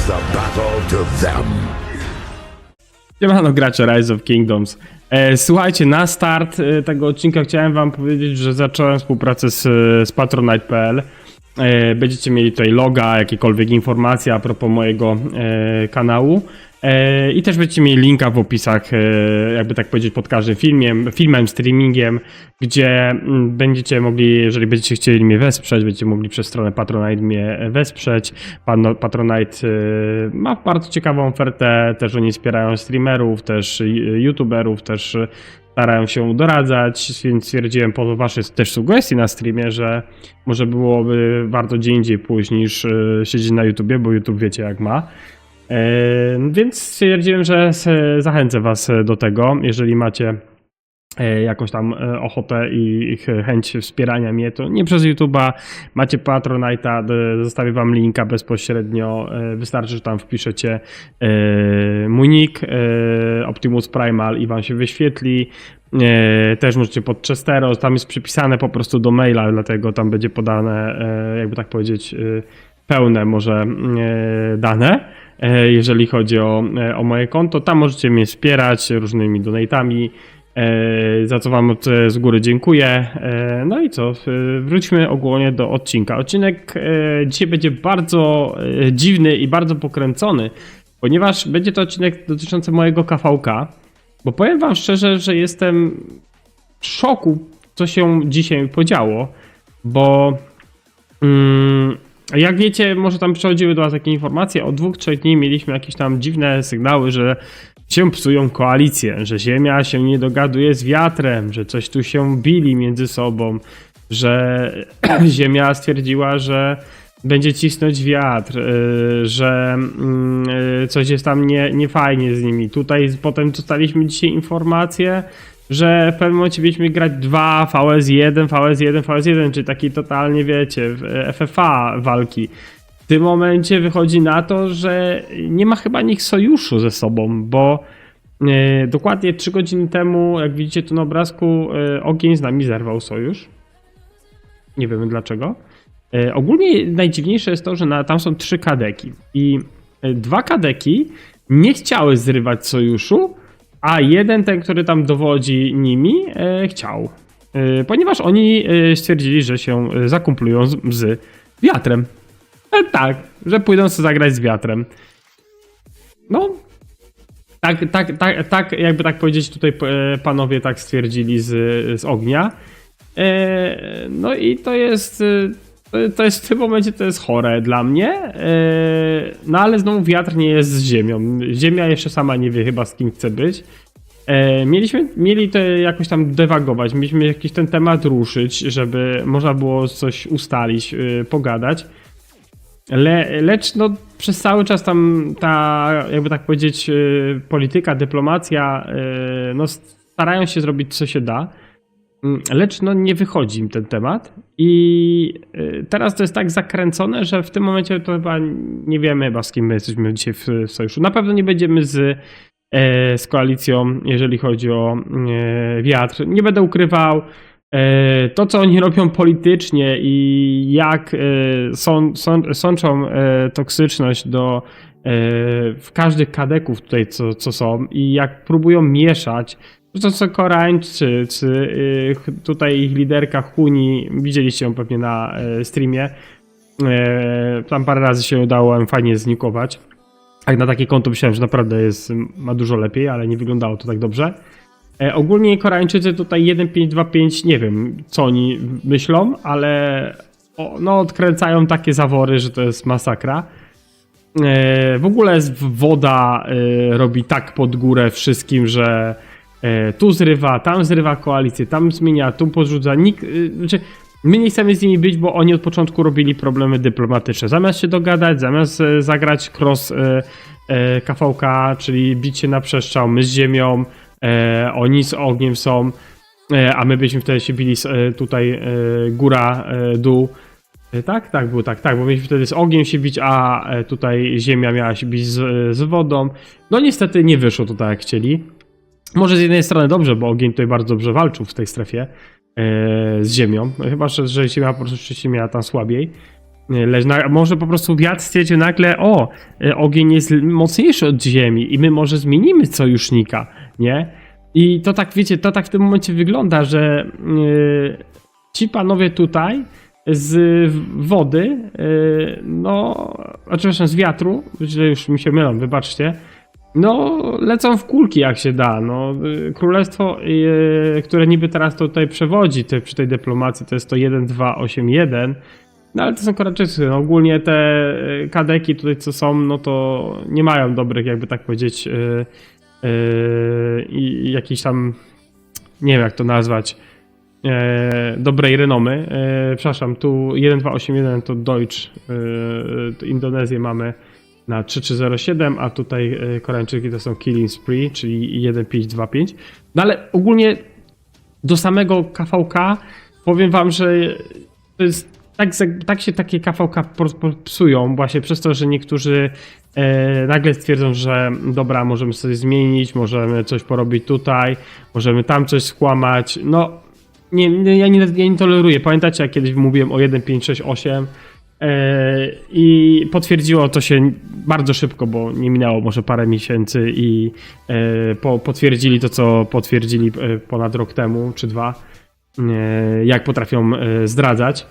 the battle to them. Siemano gracze Rise of Kingdoms. Słuchajcie, na start tego odcinka chciałem wam powiedzieć, że zacząłem współpracę z Patronite.pl. Będziecie mieli tutaj loga, jakiekolwiek informacje a propos mojego kanału. I też będziecie mieli linka w opisach, jakby tak powiedzieć, pod każdym filmem, streamingiem, gdzie będziecie mogli, jeżeli będziecie chcieli mnie wesprzeć, będziecie mogli przez stronę Patronite mnie wesprzeć. Patronite ma bardzo ciekawą ofertę, też oni wspierają streamerów, też youtuberów, też starają się doradzać, więc stwierdziłem po waszej też sugestii na streamie, że może byłoby warto gdzie indziej pójść niż siedzieć na YouTubie, bo YouTube wiecie jak ma. Więc stwierdziłem, że zachęcę was do tego, jeżeli macie jakąś tam ochotę i chęć wspierania mnie, to nie przez YouTube'a, macie Patronite'a, zostawię wam linka bezpośrednio, wystarczy, że tam wpiszecie mój nick Optimus Primal i wam się wyświetli. Też możecie pod Chesteros, tam jest przypisane po prostu do maila, dlatego tam będzie podane, jakby tak powiedzieć, pełne może dane. Jeżeli chodzi o moje konto, tam możecie mnie wspierać różnymi donatami, za co wam z góry dziękuję. No i co, wróćmy ogólnie do odcinka. Odcinek dzisiaj będzie bardzo dziwny i bardzo pokręcony, ponieważ będzie to odcinek dotyczący mojego KVK, bo powiem wam szczerze, że jestem w szoku, co się dzisiaj podziało, bo jak wiecie, może tam przychodziły do was takie informacje, od 2-3 dni mieliśmy jakieś tam dziwne sygnały, że się psują koalicje, że Ziemia się nie dogaduje z wiatrem, że coś tu się bili między sobą, że Ziemia stwierdziła, że będzie cisnąć wiatr, że coś jest tam niefajnie z nimi. Tutaj potem dostaliśmy dzisiaj informację, że w pewnym momencie mieliśmy grać 2 VS1, VS1, VS1, czyli taki totalnie, wiecie, FFA walki. W tym momencie wychodzi na to, że nie ma chyba nikt sojuszu ze sobą, bo dokładnie 3 godziny temu, jak widzicie tu na obrazku, ogień z nami zerwał sojusz. Nie wiemy dlaczego. Ogólnie najdziwniejsze jest to, że tam są 3 kadeki i 2 kadeki nie chciały zrywać sojuszu, a jeden, ten, który tam dowodzi nimi, chciał. Ponieważ oni stwierdzili, że się zakumplują z wiatrem. Tak, że pójdą sobie zagrać z wiatrem. No, tak, jakby tak powiedzieć, tutaj panowie tak stwierdzili z ognia. No i to jest w tym momencie to jest chore dla mnie. No ale znowu wiatr nie jest z ziemią. Ziemia jeszcze sama nie wie chyba z kim chce być. Mieli to jakoś tam dewagować, mieliśmy jakiś ten temat ruszyć, żeby można było coś ustalić, pogadać. Lecz no, przez cały czas tam ta, jakby tak powiedzieć, polityka, dyplomacja, no starają się zrobić co się da, lecz no nie wychodzi im ten temat i teraz to jest tak zakręcone, że w tym momencie to chyba nie wiemy chyba z kim my jesteśmy dzisiaj w sojuszu. Na pewno nie będziemy z koalicją, jeżeli chodzi o wiatr. Nie będę ukrywał, to co oni robią politycznie i jak sączą toksyczność w każdych kadeków tutaj co są i jak próbują mieszać, to co Koreańczycy, tutaj ich liderka Huni, widzieliście ją pewnie na streamie, tam parę razy się udało fajnie znikować. Jak na takie konto myślałem, że naprawdę ma dużo lepiej, ale nie wyglądało to tak dobrze. Ogólnie Koreańczycy tutaj 1-5-2-5, nie wiem co oni myślą, ale no odkręcają takie zawory, że to jest masakra. W ogóle woda robi tak pod górę wszystkim, że tu zrywa, tam zrywa koalicję, tam zmienia, tu podrzuca. Znaczy, my nie chcemy z nimi być, bo oni od początku robili problemy dyplomatyczne. Zamiast się dogadać, zamiast zagrać cross KVK, czyli bić się na przestrzał, my z ziemią, oni z ogniem są, a my byśmy wtedy się bili tutaj góra, dół. Tak, było tak, bo mieliśmy wtedy z ogniem się bić, a tutaj ziemia miała się bić z wodą. No niestety nie wyszło to tak jak chcieli. Może z jednej strony dobrze, bo ogień tutaj bardzo dobrze walczył w tej strefie z ziemią. Chyba, że ziemia po prostu miała tam słabiej. Może po prostu wiatr stwierdził nagle, ogień jest mocniejszy od ziemi i my może zmienimy sojusznika, nie? I to tak, wiecie, to tak w tym momencie wygląda, że ci panowie tutaj z wody, oczywiście z wiatru, że już mi się mylą, wybaczcie, lecą w kulki jak się da. Królestwo, które niby teraz tutaj przewodzi przy tej dyplomacji, to jest to 1-2-8-1, ale to są Koreańczycy. Ogólnie te kadeki tutaj co są, to nie mają dobrych, jakby tak powiedzieć, jakiejś tam, nie wiem jak to nazwać, dobrej renomy. Przepraszam, tu 1-2-8-1 to Deutsch, Indonezję mamy na 3-3-0-7, a tutaj Koreańczyki to są Killing Spree, czyli 1-5-2-5. Ale ogólnie do samego KVK powiem wam, że to jest tak się takie KVK psują właśnie przez to, że niektórzy nagle stwierdzą, że dobra, możemy sobie zmienić, możemy coś porobić tutaj, możemy tam coś skłamać. Ja nie toleruję. Pamiętacie, jak kiedyś mówiłem o 1.5.6.8 i potwierdziło to się bardzo szybko, bo nie minęło może parę miesięcy i potwierdzili to, co potwierdzili ponad rok temu, czy 2, jak potrafią zdradzać.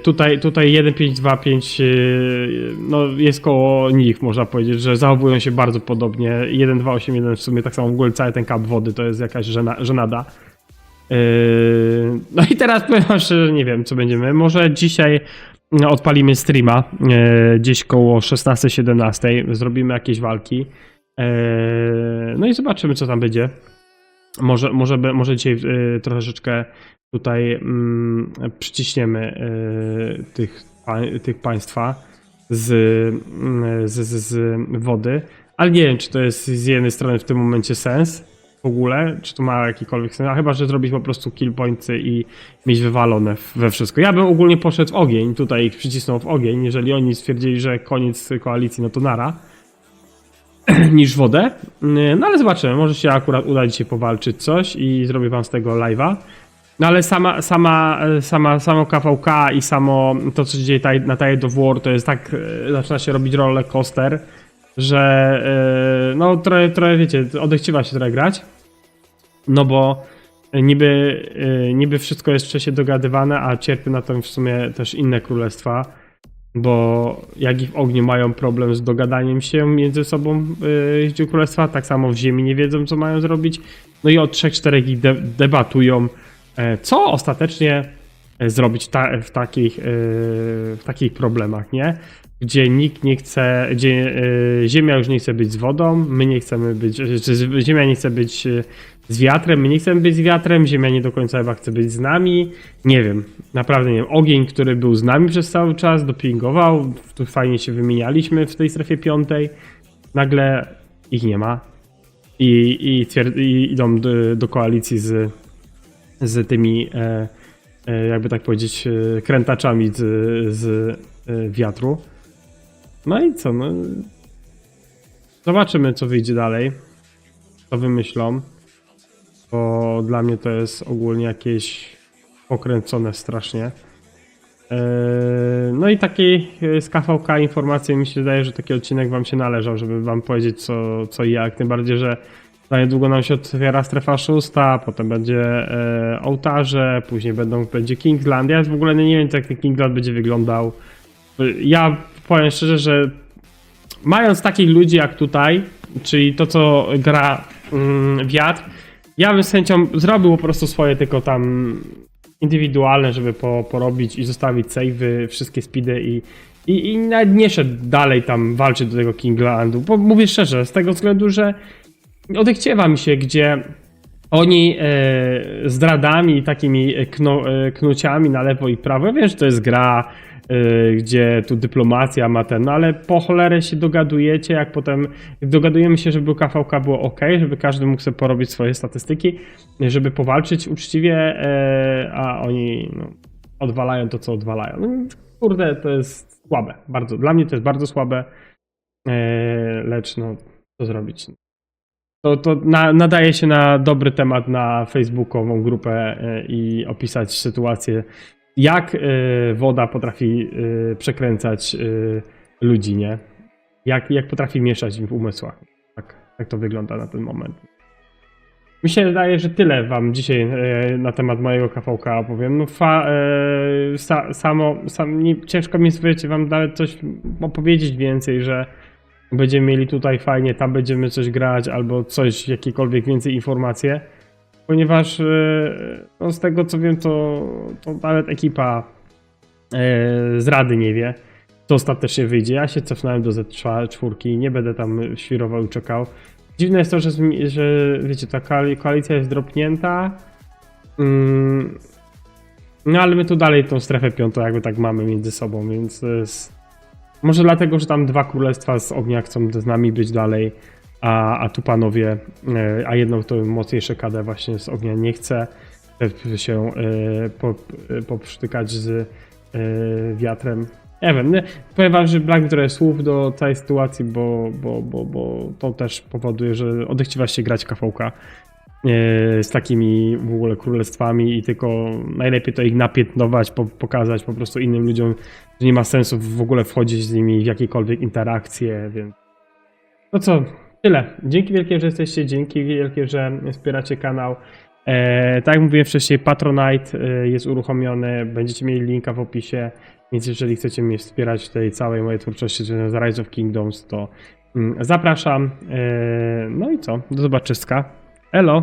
Tutaj 1.5.2.5 jest koło nich, można powiedzieć, że zachowują się bardzo podobnie. 1.2.8.1 w sumie tak samo w ogóle cały ten kap wody to jest jakaś żenada. No i teraz powiem wam szczerze, nie wiem co będziemy. Może dzisiaj odpalimy streama gdzieś koło 16-17, zrobimy jakieś walki. No i zobaczymy co tam będzie. Może dzisiaj troszeczkę tutaj przyciśniemy tych państwa z wody, ale nie wiem, czy to jest z jednej strony w tym momencie sens w ogóle, czy to ma jakikolwiek sens, a chyba, że zrobić po prostu kill pointsy i mieć wywalone we wszystko. Ja bym ogólnie poszedł w ogień, tutaj ich przycisnął w ogień, jeżeli oni stwierdzili, że koniec koalicji, no to nara, niż wodę. No ale zobaczymy, może się akurat uda dzisiaj powalczyć coś i zrobię wam z tego live'a. No ale samo KVK i samo to, co się dzieje na Tide of War, to jest tak, zaczyna się robić roller coaster, że trochę wiecie, odechciewa się trochę grać. No bo niby wszystko jest wcześniej dogadywane, a cierpią na tym w sumie też inne królestwa, bo jak i w ogniu mają problem z dogadaniem się między sobą królestwa, tak samo w ziemi nie wiedzą, co mają zrobić. No i od 3-4 ich debatują, co ostatecznie zrobić w takich problemach, nie? Gdzie nikt nie chce, gdzie Ziemia już nie chce być z wodą, my nie chcemy być, czy Ziemia nie chce być z wiatrem, my nie chcemy być z wiatrem, Ziemia nie do końca chyba chce być z nami, nie wiem, naprawdę nie wiem. Ogień, który był z nami przez cały czas, dopingował, tu fajnie się wymienialiśmy w tej strefie 5, nagle ich nie ma i idą do koalicji z tymi, jakby tak powiedzieć, krętaczami z wiatru. No i co, zobaczymy co wyjdzie dalej, co wymyślą, bo dla mnie to jest ogólnie jakieś pokręcone strasznie. No i takiej z KVK informacji mi się wydaje, że taki odcinek wam się należał, żeby wam powiedzieć co i jak, tym bardziej, że za niedługo nam się otwiera strefa 6, potem będzie ołtarze, później będzie Kingland. Ja w ogóle nie wiem, jak ten Kingland będzie wyglądał. Ja powiem szczerze, że mając takich ludzi jak tutaj, czyli to co gra wiatr, ja bym z chęcią zrobił po prostu swoje tylko tam indywidualne, żeby porobić i zostawić save'y, wszystkie speedy i nawet nie szedł dalej tam walczyć do tego Kinglandu, bo mówię szczerze, z tego względu, że odechciewa mi się, gdzie oni zdradami i takimi knuciami na lewo i prawo, ja wiem, że to jest gra, gdzie tu dyplomacja ma ten, no ale po cholerę się dogadujecie, jak potem dogadujemy się, żeby KVK było ok, żeby każdy mógł sobie porobić swoje statystyki, żeby powalczyć uczciwie, a oni odwalają to, co odwalają. No, kurde, to jest słabe, bardzo. Dla mnie to jest bardzo słabe, lecz co zrobić? To nadaje się na dobry temat na facebookową grupę i opisać sytuację jak woda potrafi przekręcać ludzi, nie? Jak potrafi mieszać im w umysłach. Tak to wygląda na ten moment. Mi się wydaje, że tyle wam dzisiaj na temat mojego KVK opowiem. No ciężko mi jest, wiecie, wam nawet coś opowiedzieć więcej, że będziemy mieli tutaj fajnie, tam będziemy coś grać, albo coś, jakiekolwiek więcej informacje. Ponieważ no z tego co wiem, to nawet ekipa z Rady nie wie, co ostatecznie wyjdzie. Ja się cofnąłem do Z4, nie będę tam świrował i czekał. Dziwne jest to, że wiecie, ta koalicja jest dropnięta. No ale my tu dalej tą strefę piątą jakby tak mamy między sobą, więc to jest... Może dlatego, że tam dwa królestwa z ognia chcą z nami być dalej, a tu panowie, a jedno to mocniejsze KD właśnie z ognia nie chce się poprztykać z wiatrem. Nie wiem, powiem wam, że brak mi trochę słów do całej sytuacji, bo to też powoduje, że odechciewa się grać KVK z takimi w ogóle królestwami i tylko najlepiej to ich napiętnować, pokazać po prostu innym ludziom, że nie ma sensu w ogóle wchodzić z nimi w jakiekolwiek interakcje, więc no co, tyle. Dzięki wielkie, że jesteście, dzięki wielkie, że wspieracie kanał. Tak jak mówiłem wcześniej, Patronite jest uruchomiony, będziecie mieli linka w opisie, więc jeżeli chcecie mnie wspierać w tej całej mojej twórczości z Rise of Kingdoms, to zapraszam. No i co, do zobaczyska. Elo!